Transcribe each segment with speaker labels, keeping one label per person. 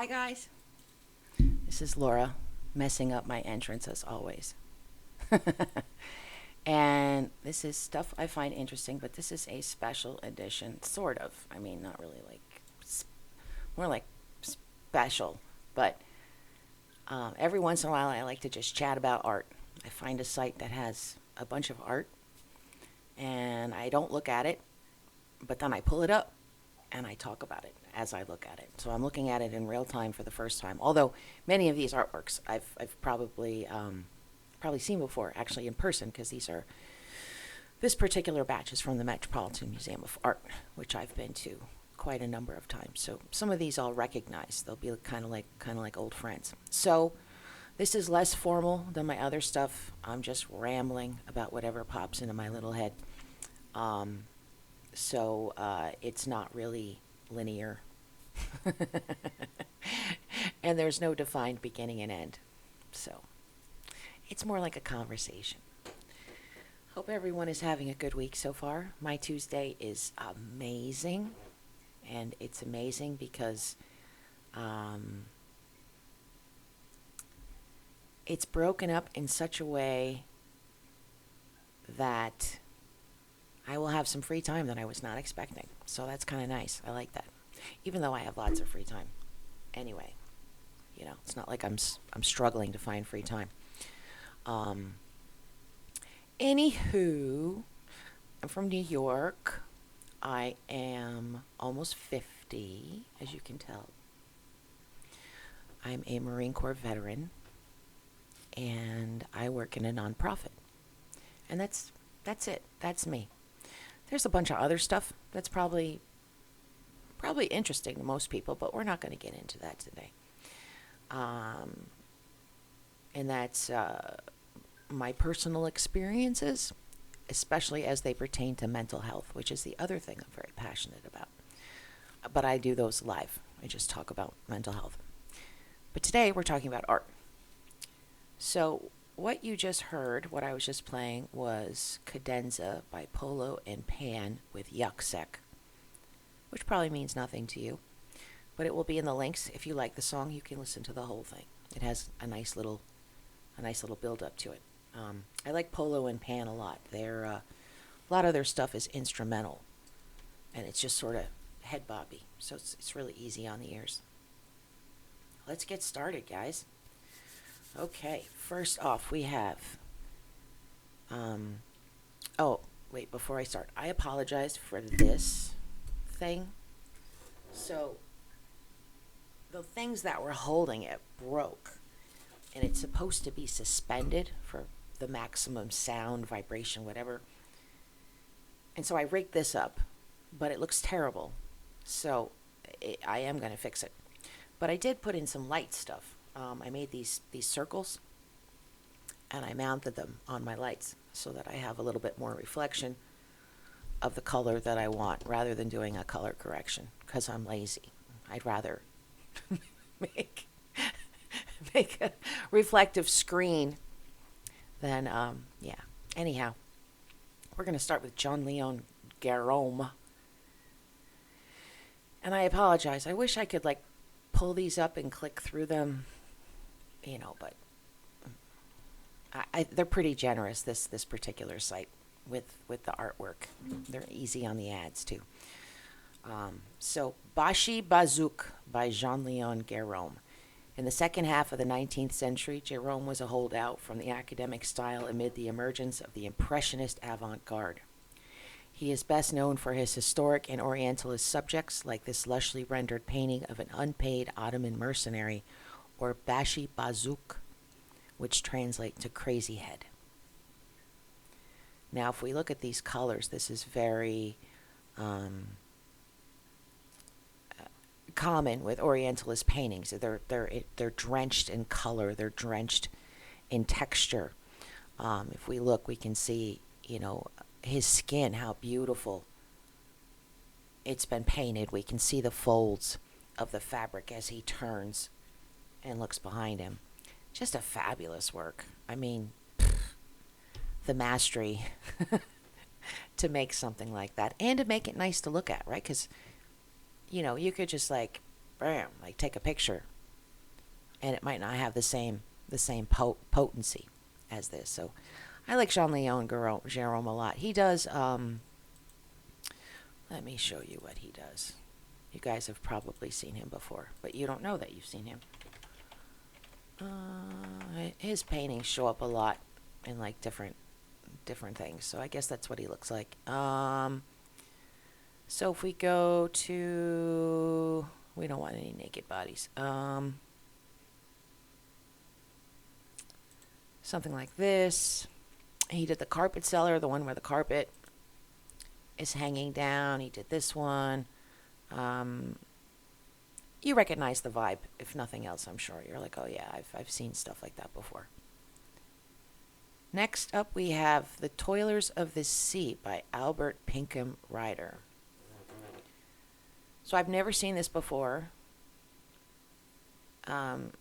Speaker 1: guys. This is Laura, messing up my entrance as always. And this is stuff I find interesting, but this is a special edition, sort of. I mean, not really more like special. But every once in a while, I like to just chat about art. I find a site that has a bunch of art, and I don't look at it, but then I pull it up and I talk about it as I look at it. So I'm looking at it in real time for the first time. Although many of these artworks I've probably seen before, actually in person, because this particular batch is from the Metropolitan Museum of Art, which I've been to quite a number of times. So some of these I'll recognize. They'll be kind of like old friends. So this is less formal than my other stuff. I'm just rambling about whatever pops into my little head. So it's not really linear. And there's no defined beginning and end. So it's more like a conversation. Hope everyone is having a good week so far. My Tuesday is amazing. And it's amazing because it's broken up in such a way that I will have some free time that I was not expecting. So that's kind of nice. I like that. Even though I have lots of free time. Anyway, it's not like I'm struggling to find free time. Anywho, I'm from New York. I am almost 50, as you can tell. I'm a Marine Corps veteran, and I work in a nonprofit. And that's it. That's me. There's a bunch of other stuff that's probably interesting to most people, but we're not going to get into that today. And that's my personal experiences, especially as they pertain to mental health, which is the other thing I'm very passionate about. But I do those live. I just talk about mental health. But today we're talking about art. So what you just heard, what I was just playing, was Cadenza by Polo and Pan with Yucksek, which probably means nothing to you. But it will be in the links. If you like the song, you can listen to the whole thing. It has a nice little build up to it. I like Polo and Pan a lot. A lot of their stuff is instrumental, and it's just sort of head bobby, so it's really easy on the ears. Let's get started, guys. Okay, first off, we have. Oh, wait! Before I start, I apologize for this thing. So, the things that were holding it broke, and it's supposed to be suspended for the maximum sound, vibration, whatever. And so I rigged this up, but it looks terrible. So I am going to fix it. But I did put in some light stuff. I made these circles, and I mounted them on my lights so that I have a little bit more reflection of the color that I want, rather than doing a color correction, because I'm lazy. I'd rather make a reflective screen than, yeah. Anyhow, we're going to start with John Leon Garome. And I apologize. I wish I could, pull these up and click through them, but they're pretty generous, this particular site, with the artwork. They're easy on the ads, too. So, Bashi Bazouk by Jean Leon Garome. In the second half of the 19th century, Gérôme was a holdout from the academic style amid the emergence of the Impressionist avant-garde. He is best known for his historic and Orientalist subjects, like this lushly rendered painting of an unpaid Ottoman mercenary, or Bashi Bazouk, which translates to crazy head. Now, if we look at these colors, this is very common with Orientalist paintings. They're drenched in color. They're drenched in texture. If we look, we can see, his skin, how beautiful it's been painted. We can see the folds of the fabric as he turns and looks behind him. Just a fabulous work. I mean, the mastery to make something like that, and to make it nice to look at, right? Because you could just bam, take a picture and it might not have the same potency as this. So I like Jean-Leon Gérôme a lot. He does. Let me show you what he does. You guys have probably seen him before, but you don't know that you've seen him. His paintings show up a lot in like different things. So I guess that's what he looks like. So if we go to, we don't want any naked bodies. Something like this. He did the carpet cellar, the one where the carpet is hanging down. He did this one. You recognize the vibe, if nothing else, I'm sure. You're like, oh yeah, I've seen stuff like that before. Next up, we have The Toilers of the Sea by Albert Pinkham Ryder. So I've never seen this before, but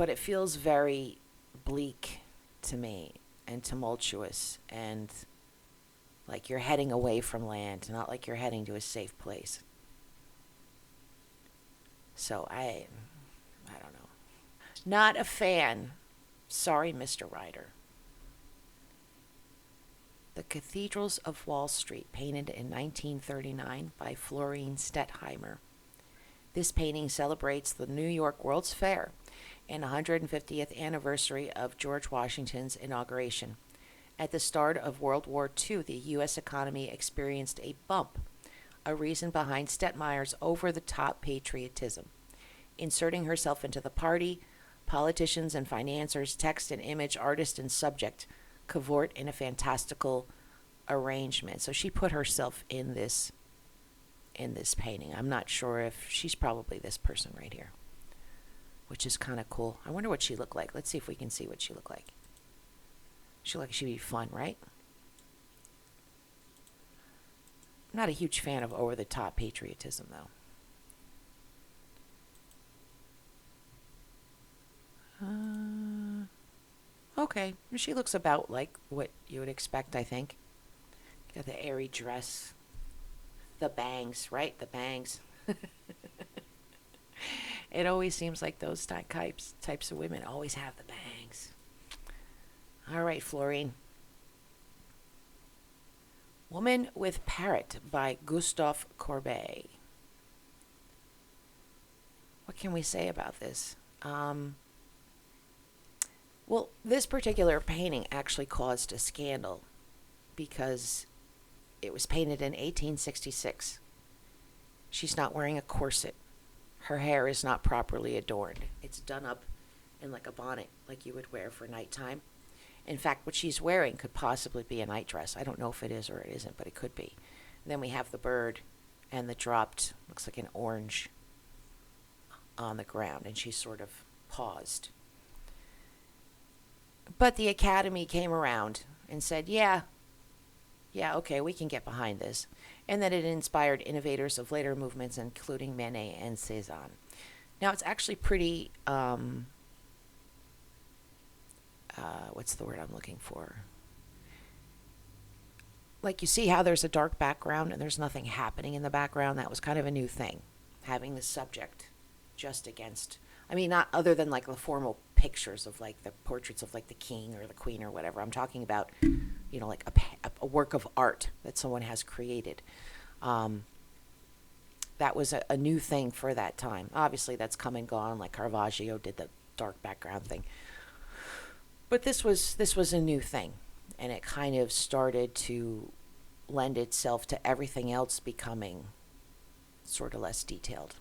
Speaker 1: it feels very bleak to me and tumultuous and like you're heading away from land, not like you're heading to a safe place. So I don't know. Not a fan. Sorry, Mr. Ryder. The Cathedrals of Wall Street, painted in 1939 by Florine Stettheimer. This painting celebrates the New York World's Fair and 150th anniversary of George Washington's inauguration. At the start of World War II, the U.S. economy experienced a bump, a reason behind Stettheimer's over-the-top patriotism. Inserting herself into the party, politicians and financiers, text and image, artist and subject, cavort in a fantastical arrangement. So she put herself in this painting. I'm not sure if she's probably this person right here, which is kind of cool. I wonder what she looked like. Let's see if we can see what she looked like. She looked like she'd be fun, right? I'm not a huge fan of over-the-top patriotism, though. Okay, she looks about like what you would expect, I think. Got the airy dress, the bangs, right? The bangs. It always seems like those types of women always have the bangs. All right, Florine. Woman with Parrot by Gustave Courbet. What can we say about this? Well, this particular painting actually caused a scandal because it was painted in 1866. She's not wearing a corset. Her hair is not properly adorned. It's done up in like a bonnet, like you would wear for nighttime. In fact, what she's wearing could possibly be a nightdress. I don't know if it is or it isn't, but it could be. And then we have the bird and the dropped, looks like an orange on the ground, and she's sort of paused. But the Academy came around and said, yeah, okay, we can get behind this. And that it inspired innovators of later movements, including Manet and Cézanne. Now, it's actually pretty, what's the word I'm looking for? Like, you see how there's a dark background and there's nothing happening in the background? That was kind of a new thing, having the subject just against, I mean, not other than like the formal pictures of like the portraits of like the king or the queen or whatever. I'm talking about, you know, like a work of art that someone has created. That was a new thing for that time. Obviously, that's come and gone. Like Caravaggio did the dark background thing, but this was a new thing, and it kind of started to lend itself to everything else becoming sort of less detailed.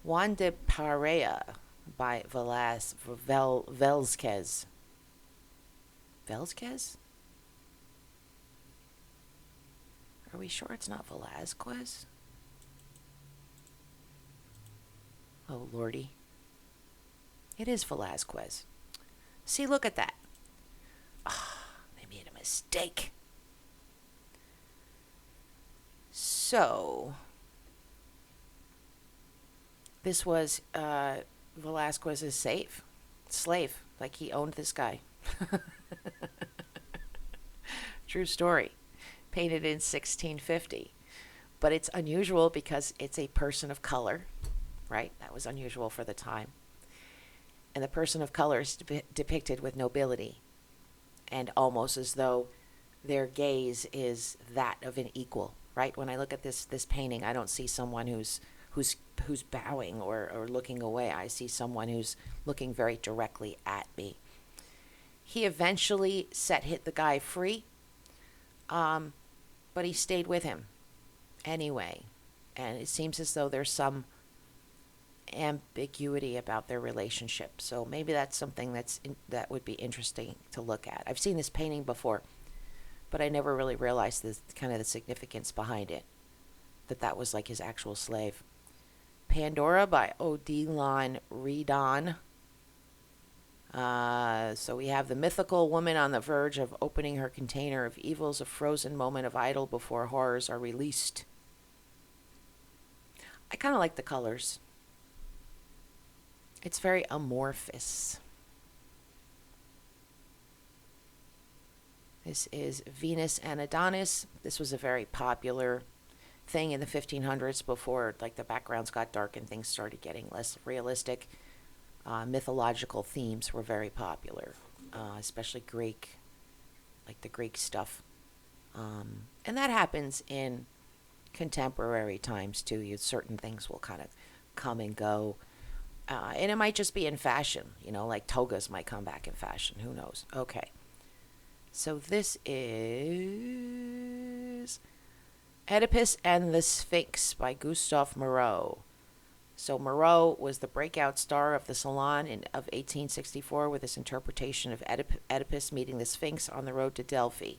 Speaker 1: Juan de Pareja by Velázquez. Velázquez? Are we sure it's not Velázquez? Oh, lordy. It is Velázquez. See, look at that. They made a mistake. So, this was Velázquez's slave. Like, he owned this guy. True story. Painted in 1650. But it's unusual because it's a person of color. right? That was unusual for the time. And the person of color is depicted with nobility, and almost as though their gaze is that of an equal, right? When I look at this painting, I don't see someone who's bowing or looking away. I see someone who's looking very directly at me. He eventually hit the guy free, but he stayed with him anyway. And it seems as though there's some ambiguity about their relationship. So maybe that's something that would be interesting to look at. I've seen this painting before, but I never really realized the significance behind it, that was like his actual slave. Pandora by Odilon Redon. So we have the mythical woman on the verge of opening her container of evils, a frozen moment of idle before horrors are released. I kind of like the colors. It's very amorphous. This is Venus and Adonis. This was a very popular thing in the 1500s before like the backgrounds got dark and things started getting less realistic. Mythological themes were very popular, especially Greek, like the Greek stuff. And that happens in contemporary times too. Certain things will kind of come and go. And it might just be in fashion, like togas might come back in fashion. Who knows? Okay. So this is Oedipus and the Sphinx by Gustave Moreau. So Moreau was the breakout star of the Salon of 1864 with his interpretation of Oedipus meeting the Sphinx on the road to Delphi.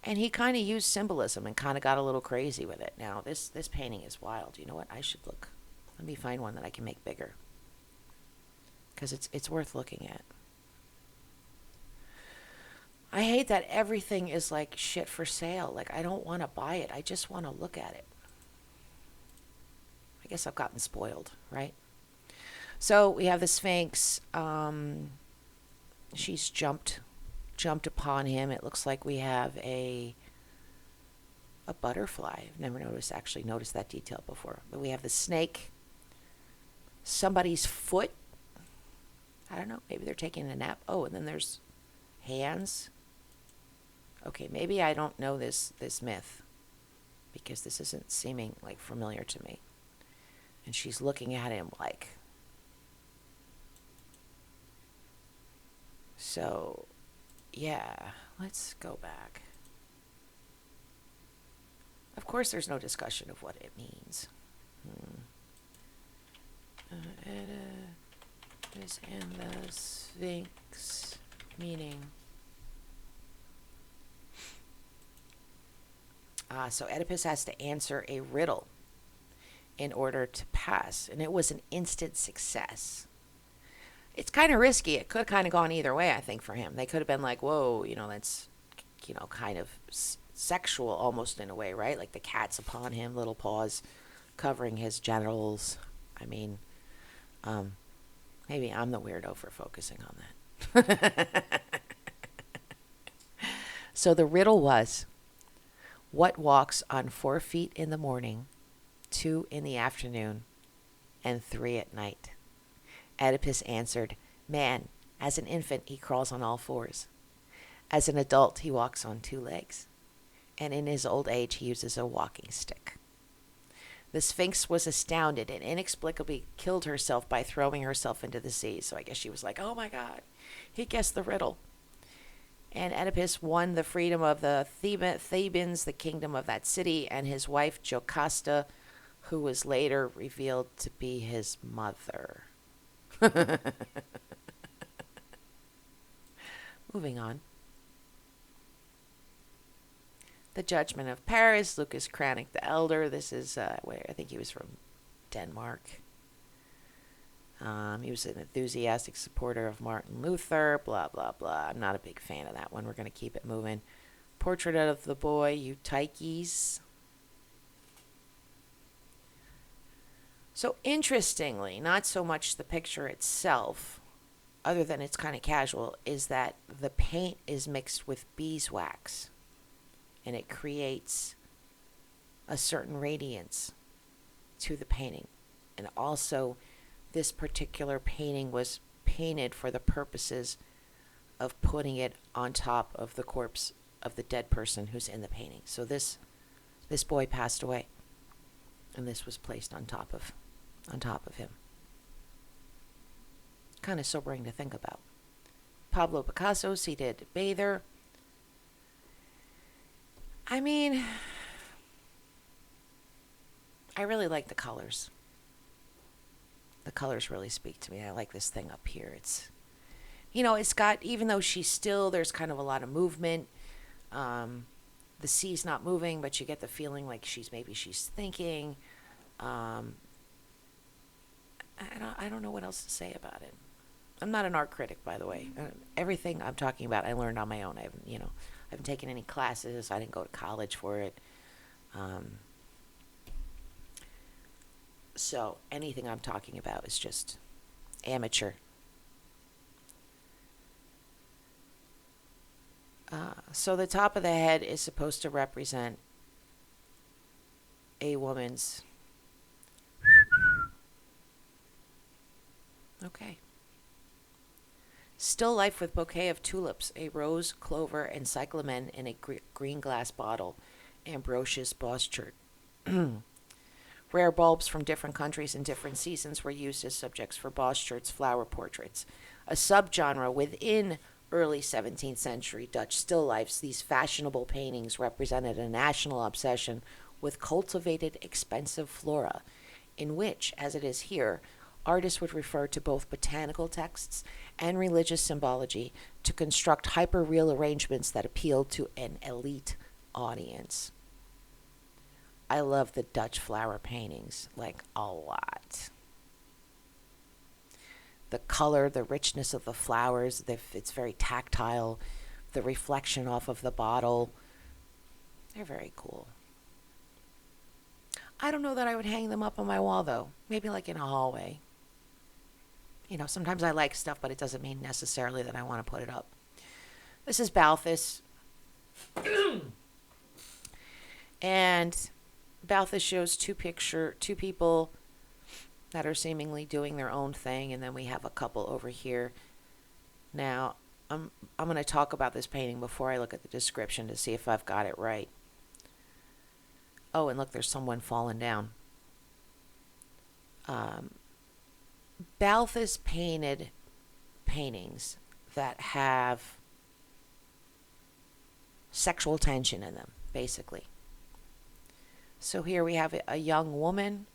Speaker 1: And he kind of used symbolism and kind of got a little crazy with it. Now, this painting is wild. You know what? I should look. Let me find one that I can make bigger, because it's worth looking at. I hate that everything is like shit for sale. Like, I don't want to buy it. I just want to look at it. I guess I've gotten spoiled, right? So we have the Sphinx. She's jumped upon him. It looks like we have a butterfly. I've never noticed that detail before. But we have the snake. Somebody's foot. I don't know. Maybe they're taking a nap. Oh, and then there's hands. Okay, maybe I don't know this myth, because this isn't seeming like familiar to me. And she's looking at him like. So, yeah, let's go back. Of course, there's no discussion of what it means. Oedipus and the Sphinx meaning. So Oedipus has to answer a riddle in order to pass, and it was an instant success. It's kind of risky. It could have kind of gone either way, I think, for him. They could have been like, whoa, that's, kind of sexual almost in a way, right? Like the cat's upon him, little paws covering his genitals. I mean, maybe I'm the weirdo for focusing on that. So the riddle was, what walks on 4 feet in the morning, 2 in the afternoon, and 3 at night? Oedipus answered, man. As an infant, he crawls on all 4s. As an adult, he walks on 2 legs. And in his old age, he uses a walking stick. The Sphinx was astounded and inexplicably killed herself by throwing herself into the sea. So I guess she was like, oh my God, he guessed the riddle. And Oedipus won the freedom of the Thebans, the kingdom of that city, and his wife Jocasta, who was later revealed to be his mother. Moving on. The Judgment of Paris, Lucas Cranach the Elder. This is, where I think he was from Denmark. He was an enthusiastic supporter of Martin Luther, blah, blah, blah. I'm not a big fan of that one. We're going to keep it moving. Portrait of the Boy Eutyches. So interestingly, not so much the picture itself, other than it's kind of casual, is that the paint is mixed with beeswax, and it creates a certain radiance. to the painting. And also, this particular painting was painted for the purposes of putting it on top of the corpse of the dead person who's in the painting. So this boy passed away, and this was placed on top of him. Kind of sobering to think about. Pablo Picasso, seated bather. I mean, I really like the colors. The colors really speak to me. I like this thing up here. It's, it's got, even though she's still, there's kind of a lot of movement. The sea's not moving, but you get the feeling like she's thinking. I don't know what else to say about it. I'm not an art critic, by the way. Everything I'm talking about, I learned on my own. I haven't taken any classes. I didn't go to college for it. So anything I'm talking about is just amateur. So the top of the head is supposed to represent a woman's. Okay. Still life with bouquet of tulips, a rose, clover, and cyclamen in a green glass bottle. Ambrosius Boschert. Rare bulbs from different countries and different seasons were used as subjects for Boschert's flower portraits. A subgenre within early 17th century Dutch still lifes, these fashionable paintings represented a national obsession with cultivated, expensive flora, in which, as it is here, artists would refer to both botanical texts and religious symbology to construct hyper-real arrangements that appealed to an elite audience. I love the Dutch flower paintings, like, a lot. The color, the richness of the flowers, it's very tactile. The reflection off of the bottle, they're very cool. I don't know that I would hang them up on my wall, though. Maybe like in a hallway. Sometimes I like stuff, but it doesn't mean necessarily that I want to put it up. This is Balthus. And Balthus shows two people that are seemingly doing their own thing, and then we have a couple over here. Now, I'm going to talk about this painting before I look at the description to see if I've got it right. Oh, and look, there's someone falling down. Balthus painted paintings that have sexual tension in them, basically. So here we have a young woman,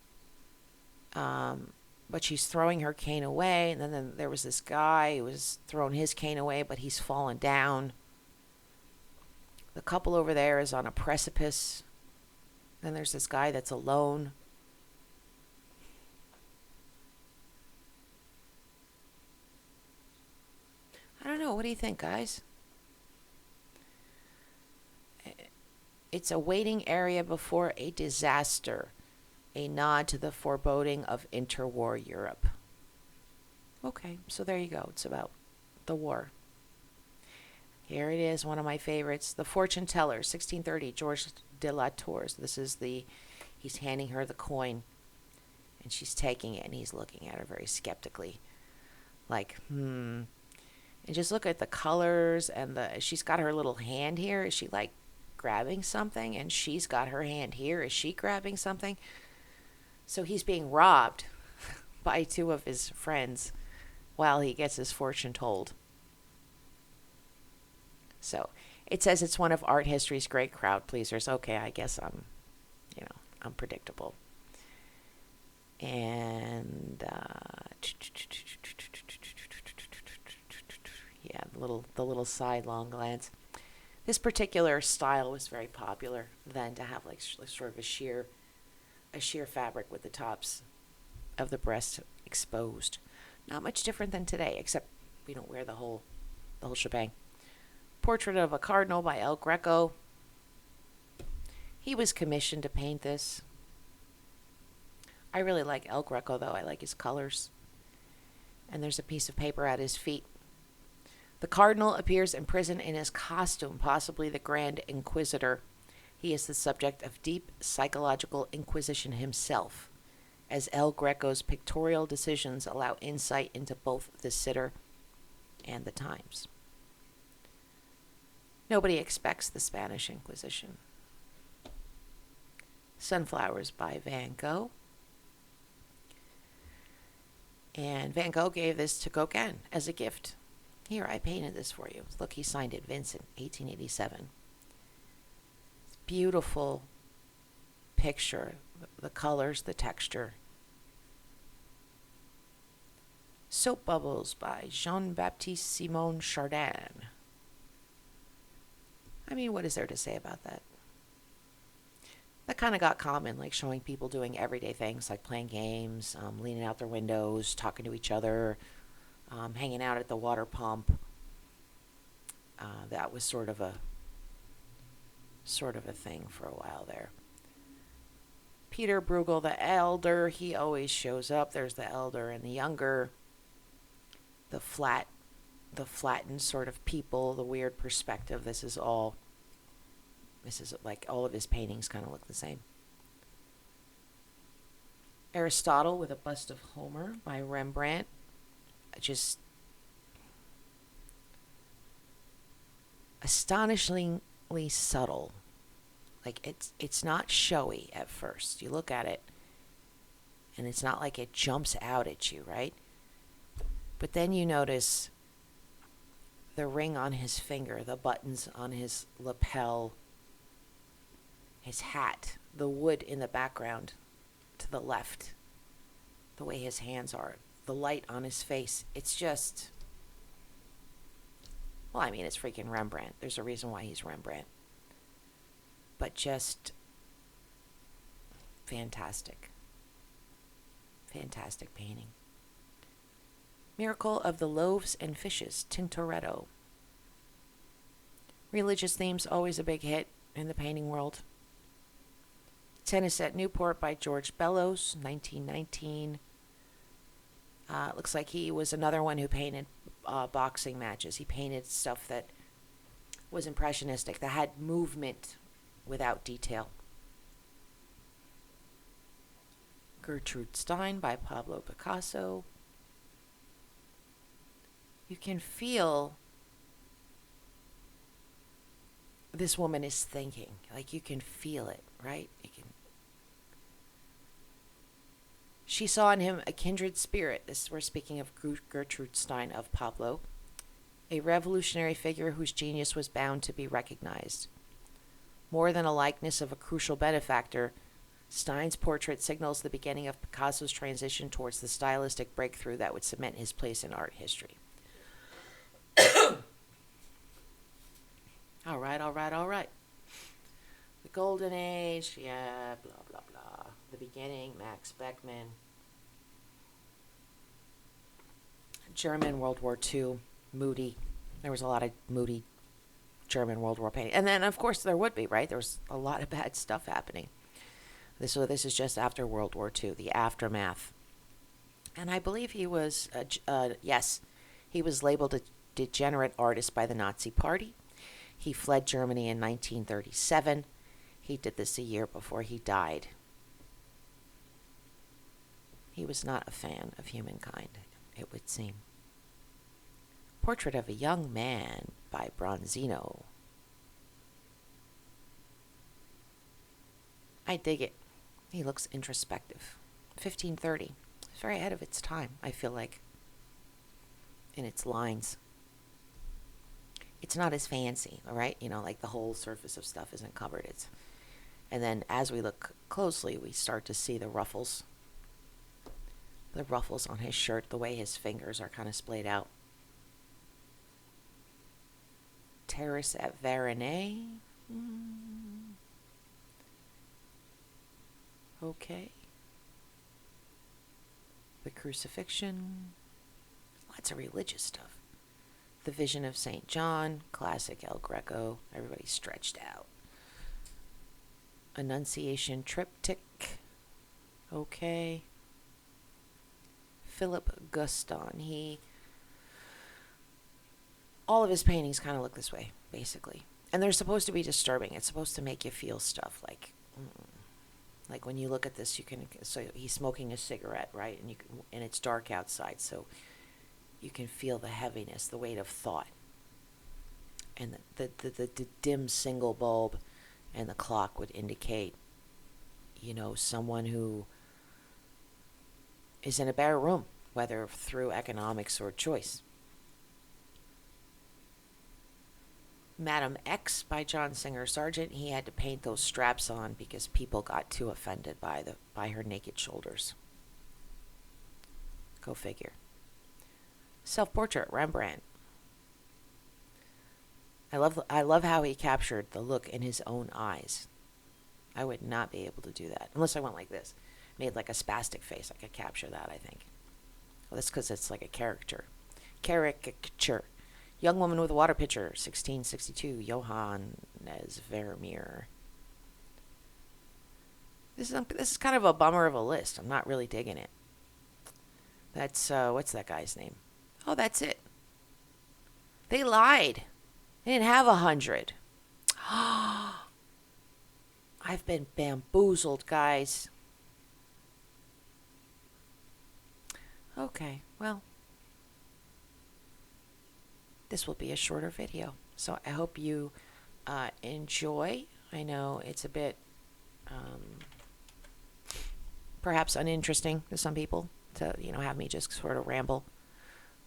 Speaker 1: but she's throwing her cane away, and then there was this guy who was throwing his cane away, but he's fallen down. The couple over there is on a precipice. Then there's this guy that's alone. I don't know. What do you think, guys? It's a waiting area before a disaster, a nod to the foreboding of interwar Europe. Okay, so there you go. It's about the war. Here it is, one of my favorites. The Fortune Teller, 1630, Georges de la Tour. This is he's handing her the coin, and she's taking it, and he's looking at her very skeptically. Like, And just look at the colors, and she's got her little hand here. Is she, like, grabbing something? And she's got her hand here. Is she grabbing something? So he's being robbed by two of his friends while he gets his fortune told. So it says it's one of art history's great crowd pleasers. Okay, I guess I'm predictable. And yeah, the little sidelong glance. This particular style was very popular then, to have like sort of a sheer fabric with the tops of the breast exposed. Not much different than today, except we don't wear the whole shebang. Portrait of a Cardinal by El Greco. He was commissioned to paint this. I really like El Greco, though. I like his colors. And there's a piece of paper at his feet. The Cardinal appears imprisoned in his costume, possibly the Grand Inquisitor. He is the subject of deep psychological inquisition himself. as El Greco's pictorial decisions allow insight into both the sitter and the times. Nobody expects the Spanish Inquisition. Sunflowers by Van Gogh. And Van Gogh gave this to Gauguin as a gift. Here, I painted this for you. Look, he signed it, Vincent, 1887. Beautiful picture, the colors, the texture. Soap Bubbles by Jean-Baptiste Simon Chardin. I mean, what is there to say about that? That kind of got common, like showing people doing everyday things like playing games, leaning out their windows, talking to each other, hanging out at the water pump. That was sort of a thing for a while there. Peter Bruegel the Elder, he always shows up. There's the elder and the younger. The flattened sort of people, the weird perspective. This is like all of his paintings kind of look the same. Aristotle with a bust of Homer by Rembrandt. Just astonishingly subtle. Like it's not showy at first. You look at it and it's not like it jumps out at you, right? But then you notice the ring on his finger, the buttons on his lapel, his hat, the wood in the background to the left, the way his hands are, the light on his face. It's just, well, I mean, it's freaking Rembrandt. There's a reason why he's Rembrandt. But just fantastic. Fantastic painting. Miracle of the Loaves and Fishes, Tintoretto. Religious themes, always a big hit in the painting world. Tennis at Newport by George Bellows, 1919. Looks like he was another one who painted boxing matches. He painted stuff that was impressionistic, that had movement without detail. Gertrude Stein by Pablo Picasso. You can feel this woman is thinking. Like, you can feel it, right? She saw in him a kindred spirit. We're speaking of Gertrude Stein of Pablo, a revolutionary figure whose genius was bound to be recognized. More than a likeness of a crucial benefactor, Stein's portrait signals the beginning of Picasso's transition towards the stylistic breakthrough that would cement his place in art history. All right. The Golden Age, yeah, blah, blah, blah. The Beginning, Max Beckmann. German World War II, moody. There was a lot of moody German World War painting. And then, of course, there would be, right? There was a lot of bad stuff happening. This is just after World War II, the aftermath. And I believe he was, he was labeled a degenerate artist by the Nazi Party. He fled Germany in 1937. He did this a year before he died. He was not a fan of humankind, it would seem. Portrait of a Young Man by Bronzino. I dig it. He looks introspective. 1530. It's very ahead of its time, I feel like, in its lines. It's not as fancy, all right? You know, like the whole surface of stuff isn't covered. And then as we look closely, we start to see the ruffles. The ruffles on his shirt, the way his fingers are kind of splayed out. Terrace at Varennes. Okay. The Crucifixion. Lots of religious stuff. The Vision of St. John, classic El Greco. Everybody's stretched out. Annunciation Triptych. Okay. Philip Guston. All of his paintings kind of look this way, basically. And they're supposed to be disturbing. It's supposed to make you feel stuff like, Like when you look at this, you can, so he's smoking a cigarette, right? And and it's dark outside, so you can feel the heaviness, the weight of thought. And the dim single bulb and the clock would indicate, someone who is in a better room, whether through economics or choice. Madam X by John Singer Sargent, he had to paint those straps on because people got too offended by her naked shoulders. Go figure. Self-portrait, Rembrandt. I love how he captured the look in his own eyes. I would not be able to do that unless I went like this, made like a spastic face. I could capture that, I think. Well, that's because it's like a caricature. Caricature. Young woman with a water pitcher, 1662, Johannes Vermeer. This is kind of a bummer of a list. I'm not really digging it. That's, what's that guy's name? Oh, that's it. They lied. They didn't have 100. I've been bamboozled, guys. Okay, well, this will be a shorter video. So I hope you enjoy. I know it's a bit perhaps uninteresting to some people to, have me just sort of ramble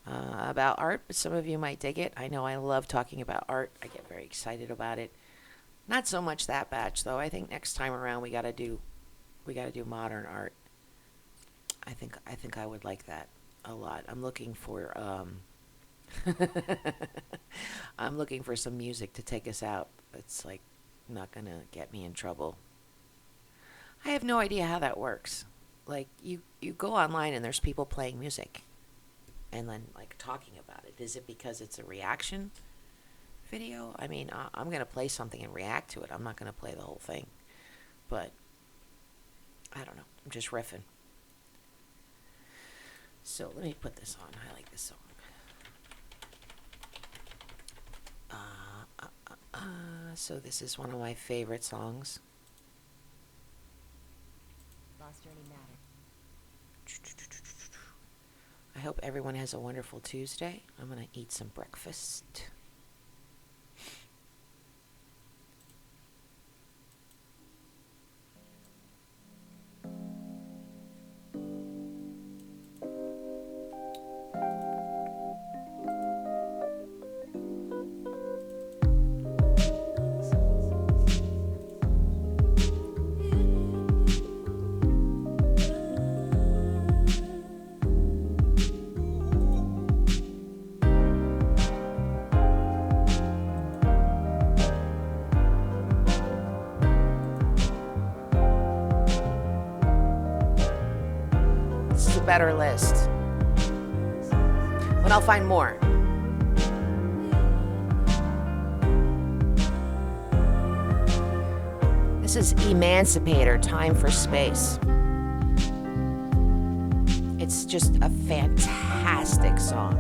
Speaker 1: about art, but some of you might dig it. I know I love talking about art. I get very excited about it. Not so much that batch though. I think next time around we gotta do modern art. I think I would like that a lot. I'm looking for I'm looking for some music to take us out. It's like not gonna get me in trouble. I have no idea how that works. Like you go online and there's people playing music and then like talking about it. Is it because it's a reaction video? I mean, I'm gonna play something and react to it. I'm not gonna play the whole thing. But I don't know. I'm just riffing. So let me put this on. I like this song. So this is one of my favorite songs.
Speaker 2: Lost Journey Matter.
Speaker 1: I hope everyone has a wonderful Tuesday. I'm going to eat some breakfast. Better list, but I'll find more. This is Emancipator, Time for Space. It's just a fantastic song.